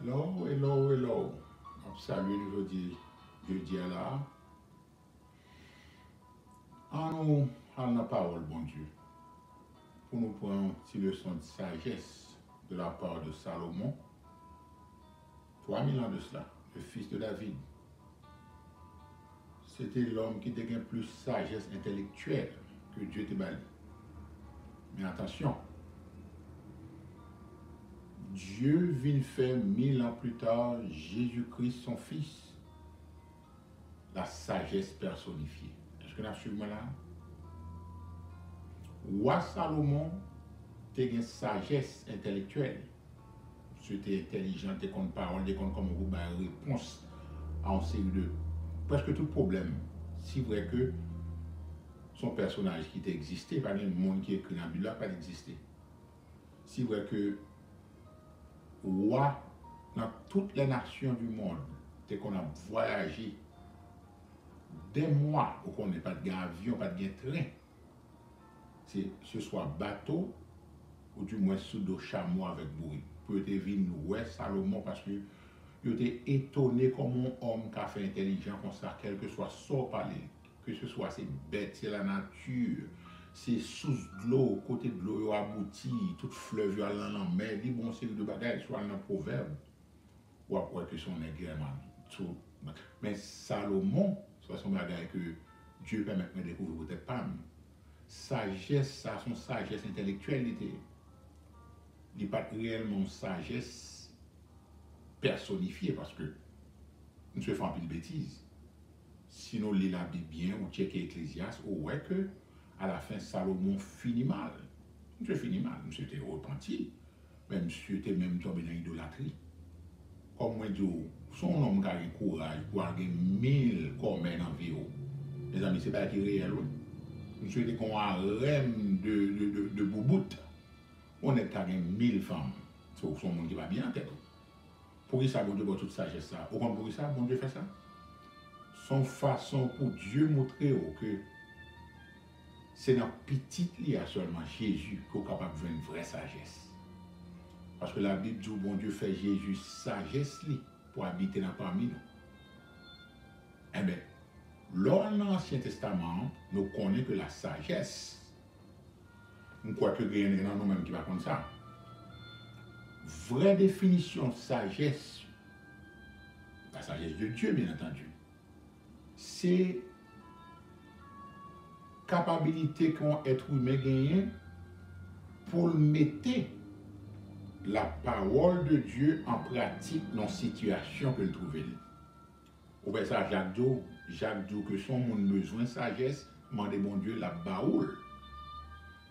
Hello, hello, hello. Salut aujourd'hui, jeudi à la. En nous, à la parole, bon Dieu, pour nous prendre une petite leçon de sagesse de la part de Salomon, 3000 ans de cela, le fils de David. C'était l'homme qui était plus sagesse intellectuelle que Dieu te bali. Mais attention, Dieu vient faire 1000 ans plus tard, Jésus-Christ, son fils, la sagesse personnifiée. Est-ce que nous suivons là? Roi Salomon a une sagesse intellectuelle. C'était intelligent, tu as parole, tu as comme une réponse à une série de presque tout problème. C'est vrai que son personnage qui existé, pas le monde qui écrit dans la Bible n'a pas existé. C'est vrai que roi dans toutes les nations du monde, dès qu'on a voyagé des mois où on n'est pas de avion, pas de train, ce soit bateau ou du moins sous dos chameau avec bruit. Peut être venir ouais Salomon parce que il était étonné comme un homme qui a fait intelligent comme ça, quel que soit son palais, que ce soit ses bêtes, c'est la nature, c'est sous de l'eau, côté de l'eau abouti, toute fleuve dans la mer, dit bon série de bagages, soit dans le proverbe, ou après que son agrément. Mais Salomon, soit son bagage que Dieu permet de découvrir peut-être pas. Sagesse, ça, son sagesse intellectuelle, il n'est pas réellement sagesse personnifiée parce que nous faisons un peu de bêtises. Si nous lisons la Bible bien ou checker Ecclésiaste, on voit que à la fin, Salomon finit mal. Monsieur finit mal, monsieur était repenti, mais monsieur était même tombé dans l'idolâtrie. Comme moi, je dis, son homme qui a le courage pour avoir 1000 commerces dans la vie. Mes amis, ce n'est pas réel. Monsieur était comme un rêve de bouboute. On est à 1000 femmes. C'est son monde qui va bien en tête. Pour ça, bon Dieu, pour toute sagesse, ça. Au pour ça, bon Dieu fait ça. Son façon pour Dieu montrer que c'est dans petit lia seulement Jésus qui est capable de faire une vraie sagesse. Parce que la Bible dit bon Dieu fait Jésus sagesse pour habiter dans parmi nous. Eh bien, lors de l'Ancien Testament, nous connaissons que la sagesse, nous croyons que rien n'est dans nous-mêmes qui va comme ça. Vraie définition de sagesse, la sagesse de Dieu, bien entendu, c'est capacité qu'un être humain gagne pour mettre la parole de Dieu en pratique dans la situation que le trouve. Ou bien ça, Jacques dit que son monde besoin de sagesse, demandez mon Dieu la baoule.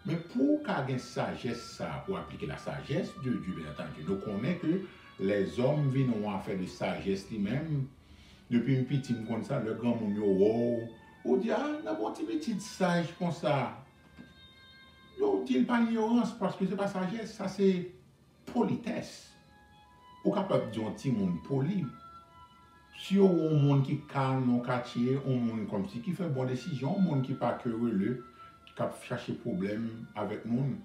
Mais pour qu'il y ait une sagesse, ça, pour appliquer la sagesse de Dieu, bien entendu, nous connaissons que les hommes viennent à faire de sagesse lui-même. Depuis un petit comme ça, le grand monde, wow, on dit, ah, n'a pas un petit sage comme ça. On dit pas ignorance parce que ce n'est pas sagesse, ça c'est politesse. On est capable de dire un petit monde poli. Si on a un monde qui calme dans le quartier, un monde comme si qui fait bonne décision, un monde qui n'est pas curieux, qui a cherché problème avec le monde.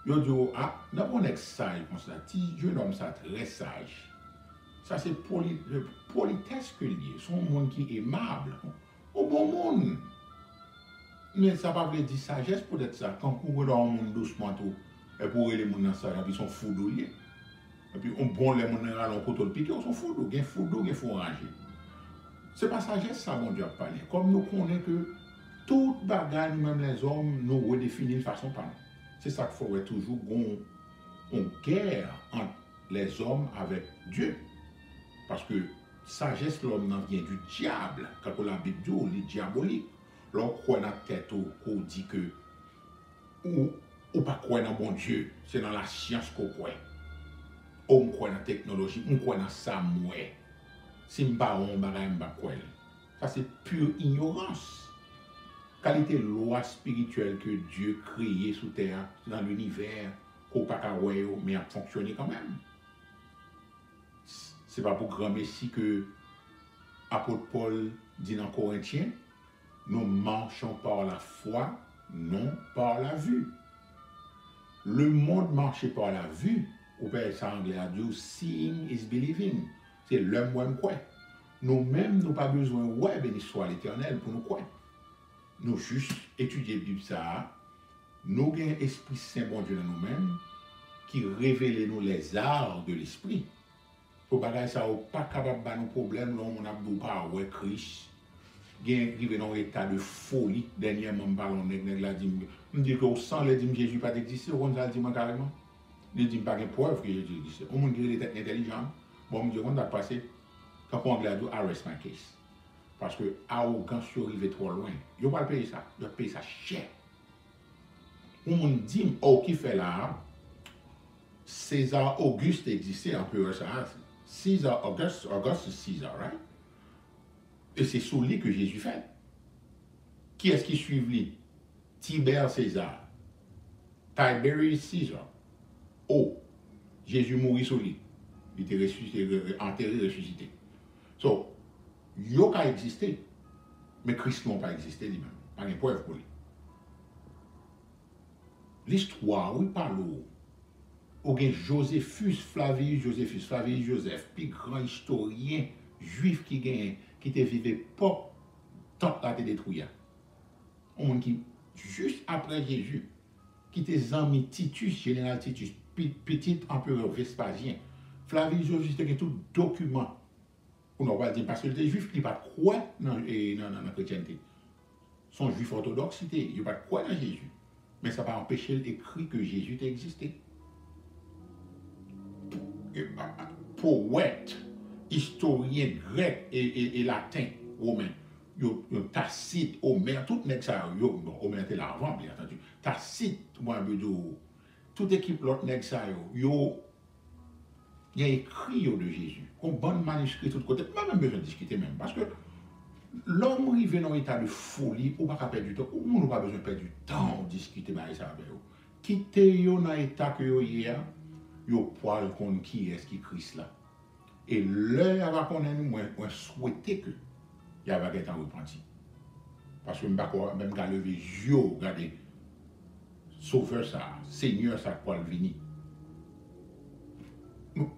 Yo dit, ah, n'a pas un sage comme ça, petit jeune homme ça très sage. Ça c'est politesse que lié, c'est un monde qui est aimable. Au bon monde. Mais ça ne veut pas dire sagesse pour être ça. Quand on dans un monde doucement, et pour les gens dans ça, ils sont foudroyés. Et puis on bon les gens dans le côté de piqué, ils sont foudroyés, ils sont foudroyés, ils sont enragés. Ce n'est pas sagesse ça, mon Dieu, à parler. Comme nous connaissons que toute bagarre, nous-mêmes les hommes, nous redéfinissons de façon par nous. C'est ça qu'il faut toujours une guerre entre les hommes avec Dieu. Parce que sagesse, l'homme vient du diable. Quand la Bible dit, il est diabolique. L'on croit dans la tête qu'on dit que ou pas croire dans bon Dieu, c'est dans la science qu'on croit. On croit dans la technologie, on croit dans ça, moi. Si je ne pas croire. Ça c'est pure ignorance. Qualité loi spirituelle que Dieu créé sous terre, dans l'univers, qu'on pas mais a fonctionné quand même. C'est pas pour grand messie que apôtre Paul dit dans Corinthiens, nous marchons par la foi, non par la vue. Le monde marchait par la vue, Ou peut ça anglais à dire seeing is believing. C'est l'homme ou quoi. Nous-mêmes, nous pas besoin ouais béni soit l'éternel pour nous quoi. Nous juste étudier la Bible ça. Nous avons Esprit Saint bon Dieu dans nous-mêmes qui révèle nous les arts de l'esprit. Pour que ça pas capable de nous problème là on a pas ouais Christ. Gain arrivé dans un état de folie dernièrement parlons nèg la dit me dit que sans le dit Jésus pas exister on ça dit carrément. Il dit pas de preuve que Jésus existe. On monde qui est intelligent. Bon me dit on a passé quand on regarde arrest my case. Parce que arrogance arrivé trop loin. Yo pas payer ça, yo payer ça cher. On me dit oh qui fait là César Auguste existait un peu ça. César Auguste César, right? Et c'est sous lui que Jésus fait. Qui est-ce qui suit lui? Tibère César. Tiberius César. Oh, Jésus mourit sous lui. Il était ressuscité, enterré, ressuscité. So, il a existé, mais Christ n'a pas existé lui-même. Pas de preuve pour lui. L'histoire, oui, parle au Joséphus Flavius Joseph, puis grand historien juif qui te vivait pas tant à te détruire. Un monde qui, juste après Jésus, qui était ami Titus, général Titus, petit empereur Vespasien. Flavius Joseph, c'était tout document. On ne va pas dire, parce que les juifs, ils ne pas croire dans la chrétienté. Ils sont juifs orthodoxes, ils ne pas croire dans Jésus. Mais ça va empêcher d'écrire que Jésus existait. Poète, historien grec et latin, romain, Tacite, Homère, tout le ça, Homère était là avant, bien entendu. Tacite, moi, toute équipe, l'autre nègre ça, il y a écrit de Jésus, un bon manuscrit de tout côté, pas même besoin de discuter même, parce que l'homme arrive dans un état de folie, ou pas perdre du temps, ou on n'a pas besoin de perdre du temps pour discuter avec ça. Quittez dans l'état que vous y a, vous pouvez connaître qui est-ce qui Christ là. Et l'heure va connaître nous, on souhaiter que il y a un temps repenti. Parce que même quand lever les yeux, regardez, Sauveur ça, Seigneur ça, pour le venir.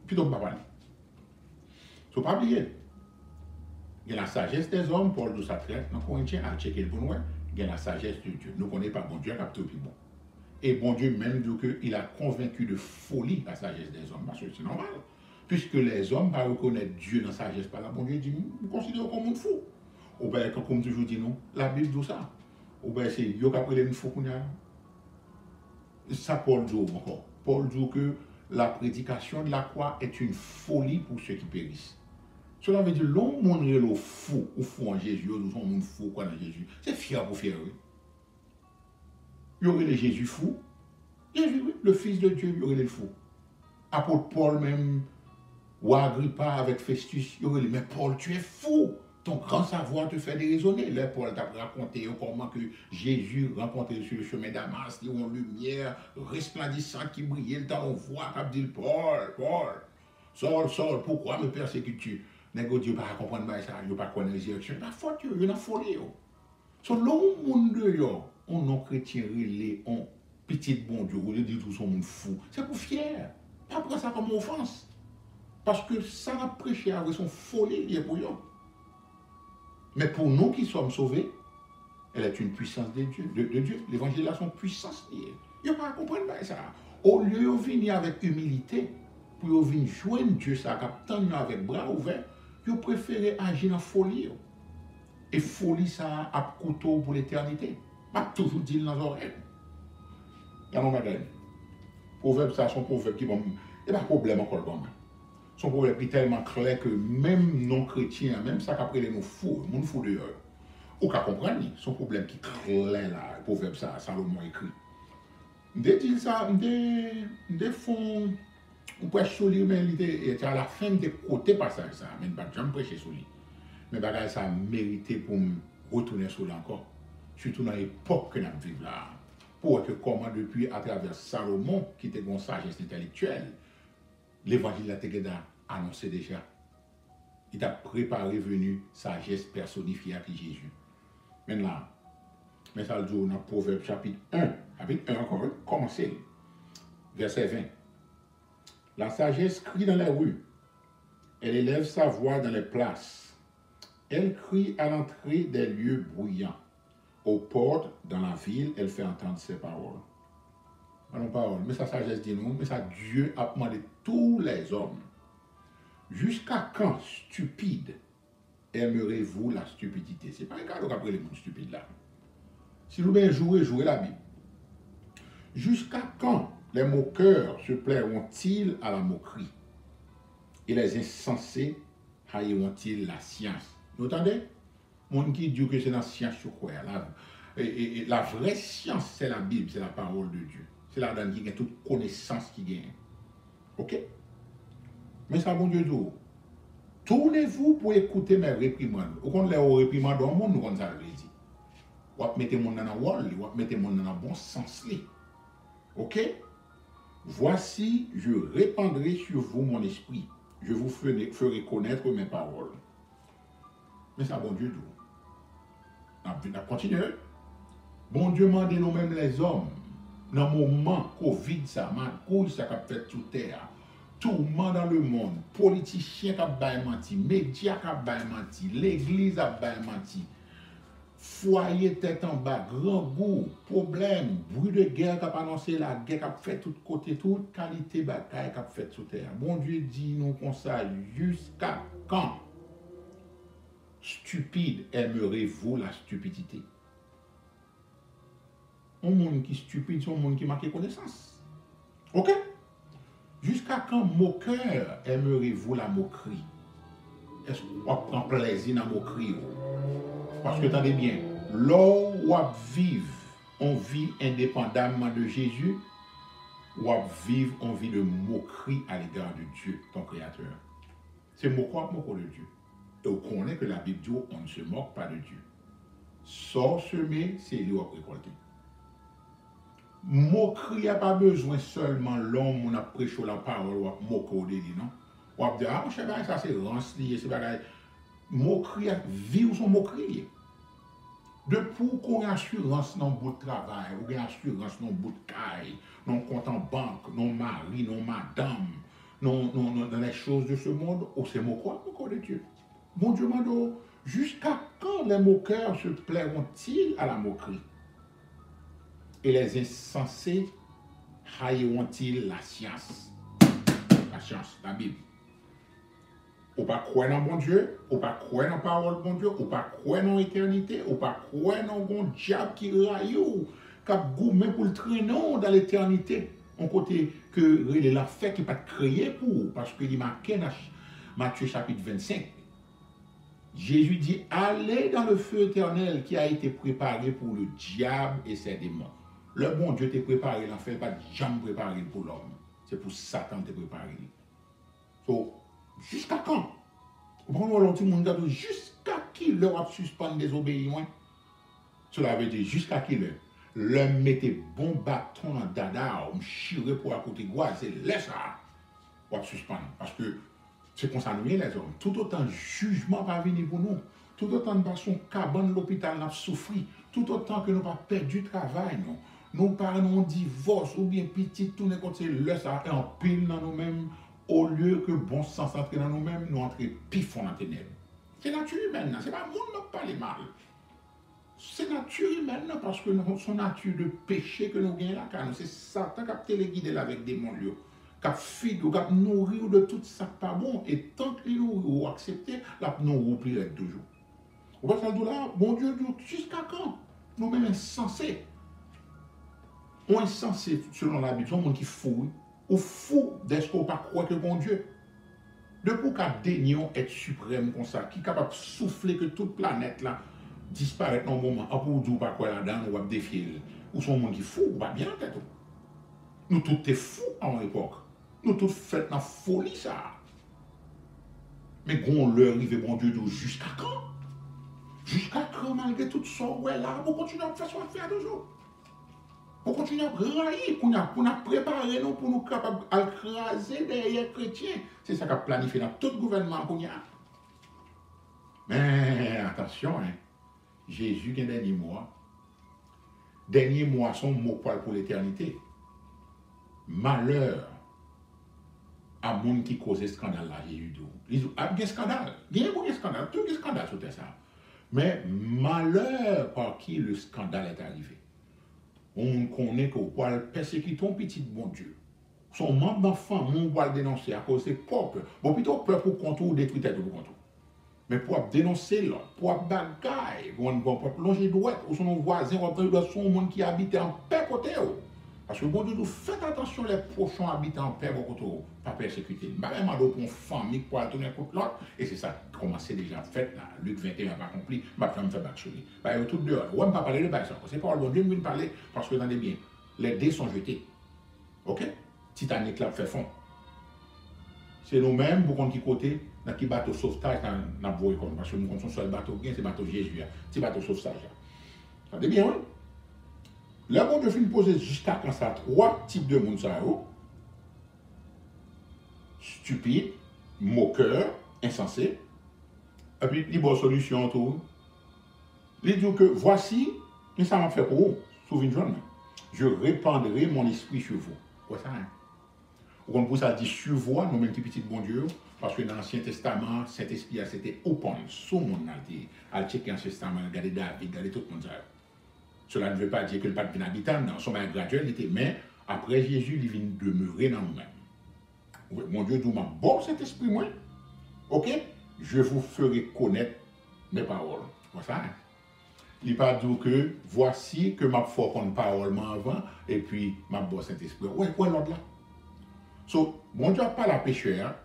Puis donc, pas parler. Il ne faut pas oublier. Il y a la sagesse des hommes, Paul de sa traite, dans Corinthiens, à checker pour nous, il y a la sagesse de Dieu. Nous ne connaissons pas bon Dieu, capte plus bon. Et bon Dieu même dit qu'il a convaincu de folie la sagesse des hommes, parce que c'est normal. Puisque les hommes ne reconnaissent pas Dieu dans la sagesse, par là, bon Dieu dit, nous considérons comme un fou. Ou bien, comme toujours dit, non, la Bible dit ça. Ou bien, c'est yo qui a pris les fou qu'on a. Ça, Paul dit encore. Paul dit que la prédication de la croix est une folie pour ceux qui périssent. Cela veut dire, l'homme est le fou, ou fou en Jésus, ou son monde fou quoi en Jésus. C'est fier pour faire, oui. Il y aurait les Jésus fou. Jésus, oui, le Fils de Dieu, il y aurait les fous. Apôtre Paul même, ou Agrippa avec Festus, il y aurait les, mais Paul, tu es fou. Ton grand savoir te fait déraisonner. Là, Paul t'a raconté comment que Jésus rencontré sur le chemin d'Amas, il y a une lumière resplendissante qui brillait, le temps on voit, il dit Paul, Saul, pourquoi me persécutes-tu? Nego Dieu pas comprendre ça, il pas connaître les directions. Il y a faute, il y a folie. So l'homme monde de yo, on non chrétien relé, on petit bon Dieu, on dit tout son monde fou. C'est pour fier. Pas prendre ça comme offense. Parce que ça a prêché avec son folie lié pour eux. Mais pour nous qui sommes sauvés, elle est une puissance de Dieu. L'évangile a son puissance liée. Il n'y a pas à comprendre ça. Au lieu de venir avec humilité, pour venir joindre Dieu, ça a avec bras ouverts, ils préfèrent agir en folie. Et folie, ça a couteau pour l'éternité. Pas toujours dire dans les oreilles. Il y a madame. Proverbe, ça, son proverbe qui va. Il n'y a pas de problème encore pour moi. Son proverbe est tellement clair que même non-chrétiens, même ça qu'après les nous fous, nous fous dehors. Ou qu'à comprendre, son problème qui est clair là, le proverbe, ça, Salomon écrit. Dès qu'il ça, des fonds, on peut sur lui, mais il était à la fin de côté passage, ça, mais pas jamais prêcher sur lui. Mais bagage ça a mérité pour me retourner sur lui encore. Surtout dans l'époque que nous vivons là. Pour que comment depuis, à travers Salomon, qui était une sagesse intellectuelle, l'évangile a été annoncé déjà. Il a préparé venu sagesse personnifiée à Jésus. Maintenant, mais ça le dit dans Proverbe chapitre 1. Chapitre 1 encore, commencez. Verset 20. La sagesse crie dans les rues. Elle élève sa voix dans les places. Elle crie à l'entrée des lieux bruyants. Aux portes, dans la ville, elle fait entendre ses paroles. Pas paroles, mais sa sagesse dit nous, mais ça Dieu a demandé tous les hommes. Jusqu'à quand, stupide, aimerez-vous la stupidité? C'est pas un cadeau qu'après les gens stupides là. Si vous bien jouer, jouez la Bible. Jusqu'à quand les moqueurs se plairont-ils à la moquerie? Et les insensés haïront-ils la science? Vous entendez? Mon qui dit que c'est la science sur quoi? La vraie science, c'est la Bible, c'est la parole de Dieu. C'est la donne qui a toute connaissance qui gagne. Ok? Mais ça, bon Dieu, dit, tournez-vous pour écouter mes réprimandes. Au contraire, les réprimandes dans le monde, nous, on ça le dit. Ou mettez mon dans la wall, ou mettez mon dans le bon sens. Ok? Voici, je répandrai sur vous mon esprit. Je vous ferai connaître mes paroles. Mais ça, bon Dieu, dit. On continue. Bon Dieu m'a dit nous-mêmes les hommes. Dans le moment Covid, ça m'a ça a fait tout terre. Tout le monde dans le monde, politiciens qui ont menti, médias qui ont menti, l'église a menti, foyer tête en bas, grand goût, problème, bruit de guerre qui a annoncé la guerre qui a fait de tous côtés, toute qualité de bataille qui a fait sous terre. Bon Dieu dit nous comme ça, jusqu'à quand, stupide, aimerez-vous la stupidité? Un monde qui est stupide, c'est un monde qui manque de connaissance. Ok? Jusqu'à quand, moqueur, aimerez-vous la moquerie? Est-ce qu'on prend plaisir dans la moquerie? Parce que, attendez bien, là où on vit indépendamment de Jésus, ou on vit de moquerie à l'égard de Dieu, ton Créateur. C'est moqueur de Dieu. Et on connaît que la Bible dit on ne se moque pas de Dieu. Sort semer, c'est lui à récolter. Moquerie n'a pas besoin seulement l'homme on a prêché la parole ou moquer non. Ou a dire ah mon cher ça c'est rance lié c'est bagaille. Moquerie vivre son moquerie. Depuis qu'on a assurance dans le bout de travail, ou bien assurance dans le bout de caille, dans le compte en banque, non mari, non madame, non dans les choses de ce monde, ou c'est moqueur de Dieu. Mon Dieu m'a dit jusqu'à quand les moqueurs se plairont-ils à la moquerie? Et les insensés haïront-ils la science? La science, la Bible. Ou pas croire dans bon Dieu, ou pas croire dans la parole de bon Dieu, ou pas croire dans l'éternité, ou pas croire dans bon diable qui raillou, qui a gourmé pour le traîner dans l'éternité. En côté que il a fait qui n'est pas créé pour, parce qu'il est marqué dans Matthieu chapitre 25. Jésus dit, allez dans le feu éternel qui a été préparé pour le diable et ses démons. Le bon Dieu t'a préparé l'enfer, pas jamais préparé pour l'homme. C'est pour Satan t'a préparé. So, jusqu'à quand? Jusqu'à qui leur a suspendu des obéissants? Cela veut dire jusqu'à qui leur? L'homme mettait bon bâton dans dada, on chirait pour à côté de c'est laisse ça. On va suspendre. Parce que c'est comme ça nous les hommes. Tout autant jugement va venir pour nous. Tout autant de son cabane l'hôpital n'a souffri. Tout autant que nous pas perdu du travail. Non. Nous parlons divorce ou bien petit, tout n'est comme le ça et en pile dans nous-mêmes, au lieu que bon sens entre dans nous-mêmes, nous entrer pif dans la ténèbres. C'est nature humaine, c'est pas le monde qui parle mal. C'est nature humaine parce que son nature de péché que nous gagnons là, c'est Satan qui a téléguidé avec des démons, qui a fait, qui a nourri de tout ça pas bon, et tant que nous acceptons, là nous oublions toujours. Vous voyez ça là, mon Dieu, jusqu'à quand? Nous-mêmes insensés. On est insensé selon la Bible, c'est un monde qui fou, ou fou d'est-ce qu'on pas croire que bon Dieu. Depuis qu'à daignon être suprême comme ça, qui est capable de souffler que toute planète là disparaît dans un moment, pour dire pas quoi là-dedans, ou à défier, ou son monde qui fou, ou pas bien en tête. Nous tous sommes fous en époque. Nous tous faits dans la folie ça. Mais qu'on leur arrive, bon Dieu, jusqu'à quand? Jusqu'à quand, malgré tout ça, ouais là, on continue à faire ce qu'on fait toujours. On continue à railler pour nous préparer nous pour nous capables d'écraser derrière les chrétiens. C'est ça qu'a planifié dans tout le gouvernement pour nous. Mais attention, hein, Jésus qui est dernier mois. Dernier mois sont mots pour l'éternité. Malheur à monde qui cause scandale là, Jésus dit. Il dit, ah, il y a un scandale. Il y a un scandale. Tout un scandale sur ça. Mais malheur par qui le scandale est arrivé. On connaît qu'on va persécuter un petit bon Dieu. Son membre d'enfant, on va le dénoncer à cause de peur. Bon, plutôt peur pour contour, détruire tête pour contour. Mais pour dénoncer là, pour bagaille, pour plonger droite, ou son voisin, ou son monde qui habite en paix côté. Parce que bon Dieu, faites attention les prochains habitants en paix côté, pas persécuter. Vraiment, pour une famille pour tourner contre l'autre, et c'est ça qui commence déjà fait là. Luc 21 pas accompli, ma femme fait backshooter. Il y a tout dehors. On ne va pas parler de ça. C'est pas le bon Dieu, nous parler parce que attendez bien, les dés sont jetés. Ok? Titanic là fait fond. C'est nous-mêmes pour qu'on qui côté dans qui bateau sauvetage dans la voie comme parce que nous connaissons seul bateau bien c'est bateau Jésus petit bateau sauvetage là. Entendez bien oui? Là bon Dieu fin poser jusqu'à quand ça trois types de monde ça stupide, moqueur, insensé. Et puis il y a une solution tout. Il dit que voici mais ça m'a fait pour vous. Souvenez-vous. Je répandrai mon esprit sur vous. Quoi ça hein? On peut ça dit sur voix, nous même petit bon Dieu, parce que dans l'Ancien Testament, cet esprit c'était open, sous mon alté, à checker l'Ancien Testament, regarder David, regarder tout le monde. Cela ne veut pas dire que le pape vient habitant, dans son bail graduel, mais après Jésus, il vient demeurer dans nous-mêmes. Mon Dieu dit, bon cet esprit, moi, ok, je vous ferai connaître mes paroles. Voilà ça. Hein? Il n'est pas dit que voici que ma foi qu'on parole avant, et puis ma bon cet esprit. Ouais, l'autre là. So, mon Dieu pas la pécheur,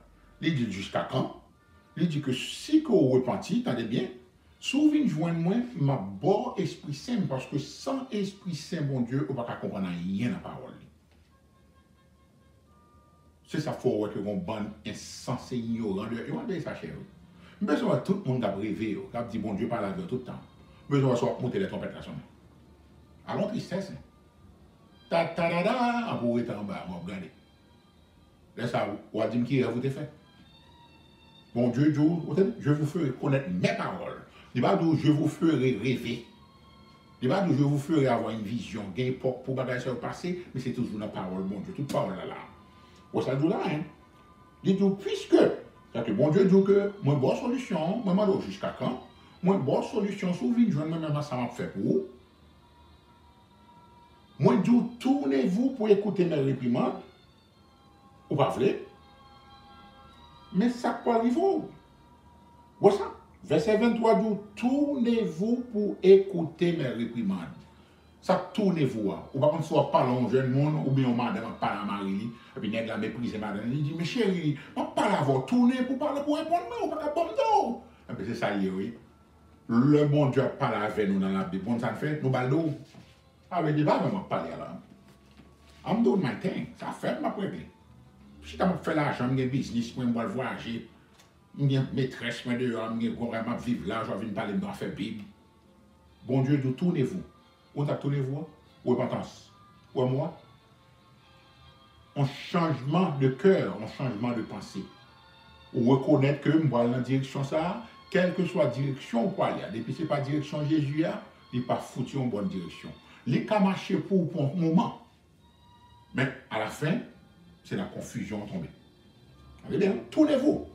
il dit jusqu'à quand? Il dit que si vous repentez, attendez bien, souvent joindre moi, ma bon Esprit Saint, parce que sans Esprit Saint, mon Dieu, on ne va pas comprendre rien à la parole. C'est ça qu'il faut que on bande insensé, ignorant, et on va ça cher. Besoin tout le monde a rêvé, qui a dit bon Dieu parle avec tout le temps. Besoin de monter les trompettes là. Allons tristesse. Ta ta ta ta, on pourrait être en bas, on va regarder. Là, ça, on va dire qui vous avez fait. Bon Dieu, je vous ferai connaître mes paroles. Il va dire je vous ferai rêver. Il va dire je vous ferai avoir une vision. Il y a une époque pour bagager sur le passé, mais c'est toujours la parole, bon Dieu, toute parole là. On ça dit là, hein. Il dit puisque, c'est que bon Dieu dit que moi, bonne solution, moi, je jusqu'à quand? Moi, bonne solution, souvent, je vais même ça m'a fait pour vous. Moi, je dis tournez-vous pour écouter mes réprimandes. Ou pas vrai? Mais ça peut arriver. Voilà ça. Verset 23 dit tournez-vous pour écouter mes réprimandes. Ça tournez-vous. Ou pas comme soit parler à un jeune monde, ou bien madame parle à Marie, et puis nègre la méprise madame. Il dit, mais chérie, on parle à vous, tournez pour parler pour répondre, ou pas comme non. Et puis c'est ça, oui. Le bon Dieu parle avec nous dans la Bible. Bon, ça fait, nous baldo. Avec des babes, on parle là. I'm doing my thing. Ça fait ma preuve. Si tu as fait l'argent, j'ai un business, je vais voyager, j'ai une maîtresse, je vais vraiment vivre là, je vais venir parler de faire Bible. Bon Dieu, d'où tournez-vous? Où tournez-vous? Où repentance? Où moi? Un changement de cœur, un changement de pensée. Ou reconnaître que je vais dans la direction ça, quelle que soit la direction où aller. Depuis que ce n'est pas la direction Jésus, il n'est pas foutu en bonne direction. Il n'a marché pour un moment. Mais à la fin, c'est la confusion tombée. Allez bien, tournez-vous.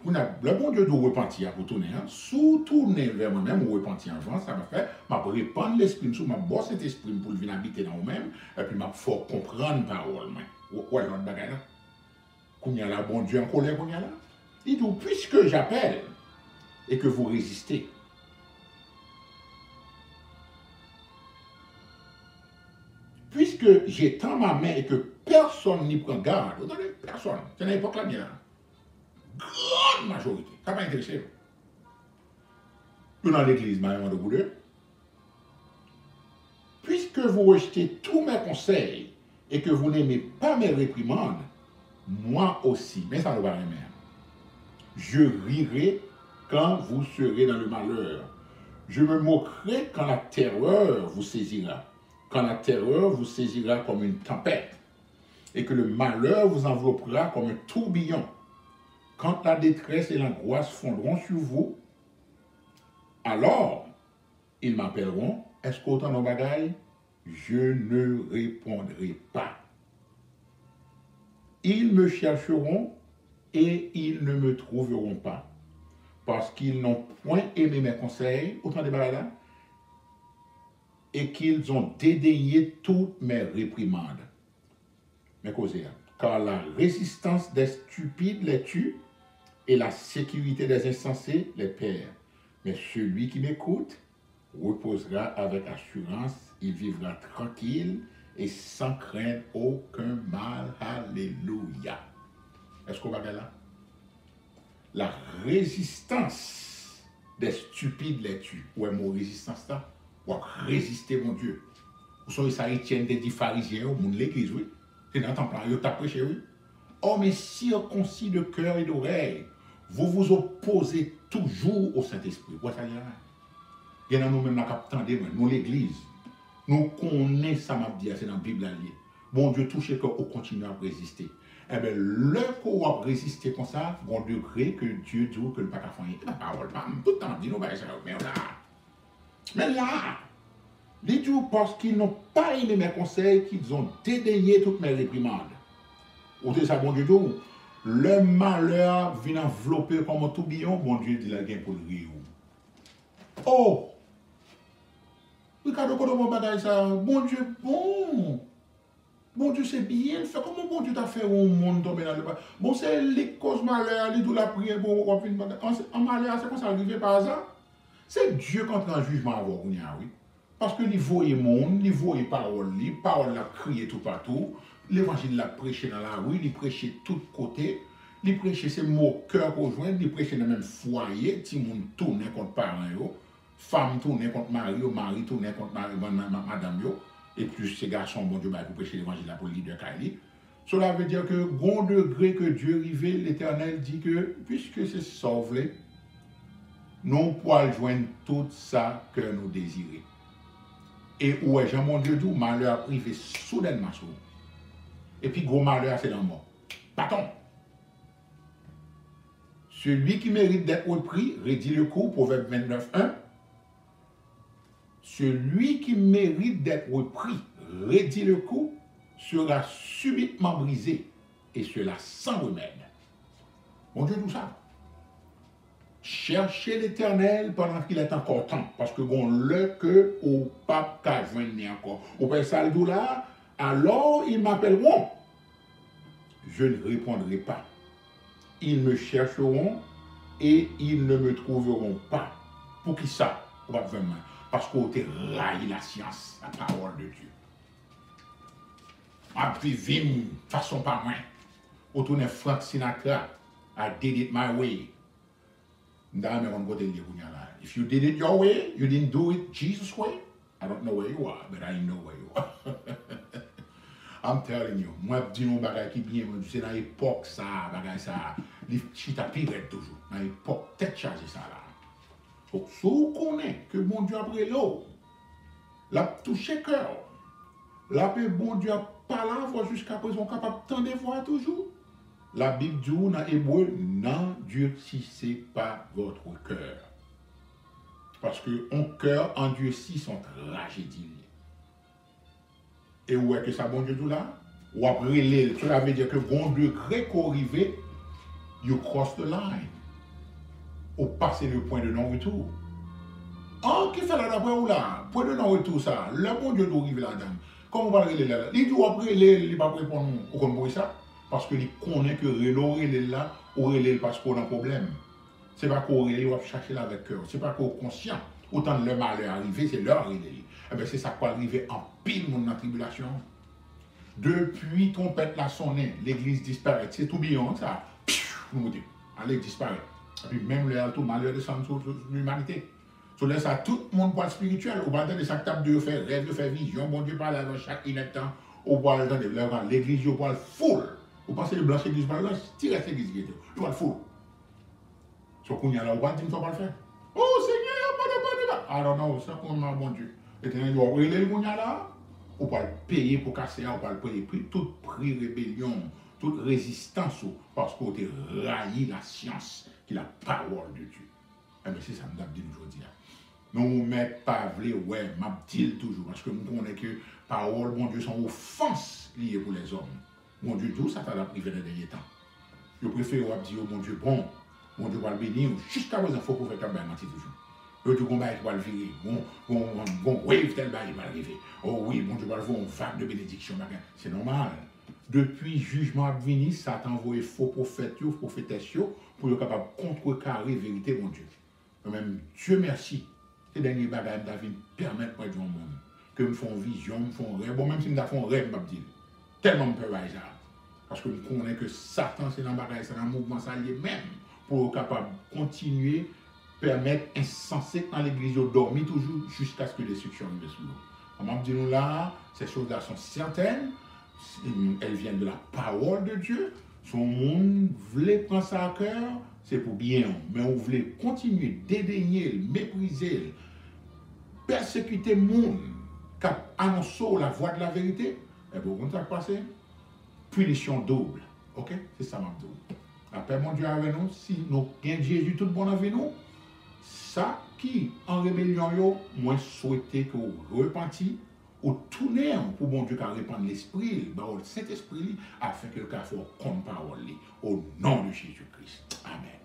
Le bon Dieu doit repentir pour tourner. Sous tourner vers moi-même ou repentir avant, ça va faire, je vais répandre l'esprit, je vais boire cet esprit pour venir habiter dans moi-même, et puis je vais faire comprendre la parole. Où est l'autre bagaille là? Qu'on y a là, bon Dieu en colère qu'on y a là? Il dit, puisque j'appelle et que vous résistez, puisque j'étends ma main et que personne n'y prend garde, vous savez, personne, c'est dans l'époque là bien, grande majorité, ça va intéresser. Nous dans l'église, Marie de Boudeux, puisque vous rejetez tous mes conseils et que vous n'aimez pas mes réprimandes, moi aussi, mais ça ne va rien faire. Je rirai quand vous serez dans le malheur. Je me moquerai quand la terreur vous saisira. Quand la terreur vous saisira comme une tempête et que le malheur vous enveloppera comme un tourbillon. Quand la détresse et l'angoisse fondront sur vous, alors ils m'appelleront. Est-ce qu'autant de bagailles? Je ne répondrai pas. Ils me chercheront et ils ne me trouveront pas. Parce qu'ils n'ont point aimé mes conseils, autant de là, et qu'ils ont dédaigné toutes mes réprimandes. Mes causes, car la résistance des stupides les tue et la sécurité des insensés les perd. Mais celui qui m'écoute reposera avec assurance, il vivra tranquille et sans craindre aucun mal. Alléluia. Est-ce qu'on va regarder là? La résistance des stupides les tue. Ouais, mon résistance là. Ou résister, mon Dieu. Vous savez, ça Étienne des pharisiens au monde de l'église, oui. C'est dans le temple, il t'a prêché, oui. Oh, mais circoncis de cœur et d'oreille, vous vous opposez toujours au Saint-Esprit. Quoi ça y est? Il y en a nous-mêmes, nous l'église. Nous connaissons ça, m'a dit, c'est dans la Bible. Bon Dieu, touché qu'on continue à résister. Eh bien, le qu'on va résister comme ça, bon degré que Dieu dit que le pas qu'à faire. La parole, tout le temps, dit nous, mais là, les Dieu parce qu'ils n'ont pas aimé mes conseils, qu'ils ont dédaigné toutes mes réprimandes. Vous savez ça, bon Dieu, le malheur vient envelopper comme un tourbillon, bon Dieu dit la gain pour le rire. Oh! Regardez comment bagaille ça, bon Dieu, bon! Bon Dieu, c'est bien fait. Comment bon Dieu t'a fait au monde tomber dans le bas? Bon, c'est les causes malheur, les douleurs la prière pour en malheur, c'est comme ça arrivé par hasard. C'est Dieu qui entre en jugement avant oui. Parce que il voyait monde, il voyait parole l'a crié tout partout, l'évangile l'a prêché dans la rue, il prêchait de tous côtés, il prêchait ses mots cœur rejoindre, il prêchait dans le même foyer, tout le monde tournait contre parents, femme tournait contre mari tournait contre madame, et plus ces garçons, bon Dieu, pour prêcher l'évangile pour le leader Kaili. Cela veut dire que, grand degré que Dieu rivé, l'Éternel dit que, puisque c'est sauvé, nous pouvons joindre tout ça que nous désirons. Et où est Jean mon Dieu dit, malheur privé soudainement sur nous. Et puis gros malheur c'est dans la mort. Bâton. Celui qui mérite d'être repris, redit le coup, Proverbe 29:1. Celui qui mérite d'être repris, redit le coup, sera subitement brisé, et cela sans remède. Mon Dieu, tout ça. Cherchez l'Éternel pendant qu'il est encore temps, parce que bon, le que au pape qu'a joint encore. Au père Saldou là, alors ils m'appelleront. Je ne répondrai pas. Ils me chercheront et ils ne me trouveront pas. Pour qui ça? Parce qu'on a raillé la science, la parole de Dieu. A vivre façon pas moins. Autour Frank Sinatra, I did it my way. If you did it your way, you didn't do it Jesus' way, I don't know where you are, but I know where you are. I'm telling you, moi, je dis nos bagages qui bien, c'est dans l'époque, ça, bagage ça, les chita pirate toujours, dans l'époque, tête chargée ça là. Donc, si vous connaissez que bon Dieu a pris l'eau, l'a touché cœur, la paix, bon Dieu a pas la voix jusqu'à présent, capable de tendre voir toujours. La Bible dit dans hébreu, n'endurcissez pas votre cœur. Parce que un cœur endurci sont tragédies. Et où est que ça bon Dieu tout là? Ou après l'île, cela veut dire que bon degré qu'on arrive, you cross the line. Ou passer le point de non-retour. En qui fait là d'après ou là? Point de non-retour ça. Le bon Dieu doit arriver là-dedans. Comment on va aller là? Il dit après l'île, il ne va pas répondre au qu'on ça. Parce que il connaît que l'île là, ou l'île parce qu'on a un problème. Ce n'est pas qu'on va chercher là avec cœur. Ce n'est pas qu'on est conscient. Autant de le malheur arrivé, c'est leur l'île. Eh bien, c'est ça qui va arriver en pile dans la tribulation. Depuis trompette la sonné, l'église disparaît. C'est tout bien ça. Allez, disparaît. Et puis même le tout malheur descend sur l'humanité. Sur là, ça, tout le monde voit spirituel. Au bas de chaque table de faire rêve, de faire vision. Bon Dieu parle avec chaque ineptant. Au bois de l'église, au bois le full. Vous pensez que le blanc l'église par là, tirez cette église. Il va le full. Ce qu'on y a là, au bas, il ne faut pas le faire. Oh Seigneur, pas de. I don't know, ça qu'on a bon Dieu. Et il doit brûler le qu'on y a là. On va le payer pour casser, on va le payer. Toute rébellion, toute résistance, parce qu'on a raillé la science, qui est la parole de Dieu. Eh bien, c'est ça que je dis aujourd'hui. Nous ne mettons pas, ouais, m'a dit toujours, parce que nous connaissons que parole, mon Dieu, sont offenses liées pour les hommes. Mon Dieu, d'où ça t'a privé dans les derniers temps. Je préfère dire, mon Dieu, bon, mon Dieu va le bénir, jusqu'à présent, il faut qu'on fasse comme mentir toujours. Le Dieu, qu'on va le virer, bon, wave tel bail va arriver. Oh oui, mon Dieu va le voir, une vague de bénédiction. C'est normal. Depuis jugement venu, ça t'a envoyé faux prophètes, prophétesses, pour être capable de contrecarrer la vérité, mon Dieu. Même Dieu merci. Ces derniers bagages David permettent moi de monde. Que me font vision, me font rêve. Bon, même si me font rêve, je me dis. Tellement me peut ça. Parce que je connais que Satan, c'est dans le bagage, c'est dans le mouvement salier même. Pour être capable de continuer, permettre insensé dans l'église de dormir toujours jusqu'à ce que les destruction arrive sur nous. On m'a dit nous là, ces choses-là sont certaines. Elles viennent de la parole de Dieu. Son monde voulait prendre ça à cœur, c'est pour bien. Mais on voulait continuer dédaigner, mépriser, persécuter le monde qui annonce la voie de la vérité. Et bon, comment ça va passer? Punition double. Ok? C'est ça, ma double. Après, mon Dieu avec nous, si nous avons Jésus tout bon avec nous, ça qui, en rébellion, moi, souhaité que vous repentiez, ou tourner pour mon Dieu qui répandre l'esprit, le Saint-Esprit, afin que le cas soit comme parole, au nom de Jésus-Christ. Amen.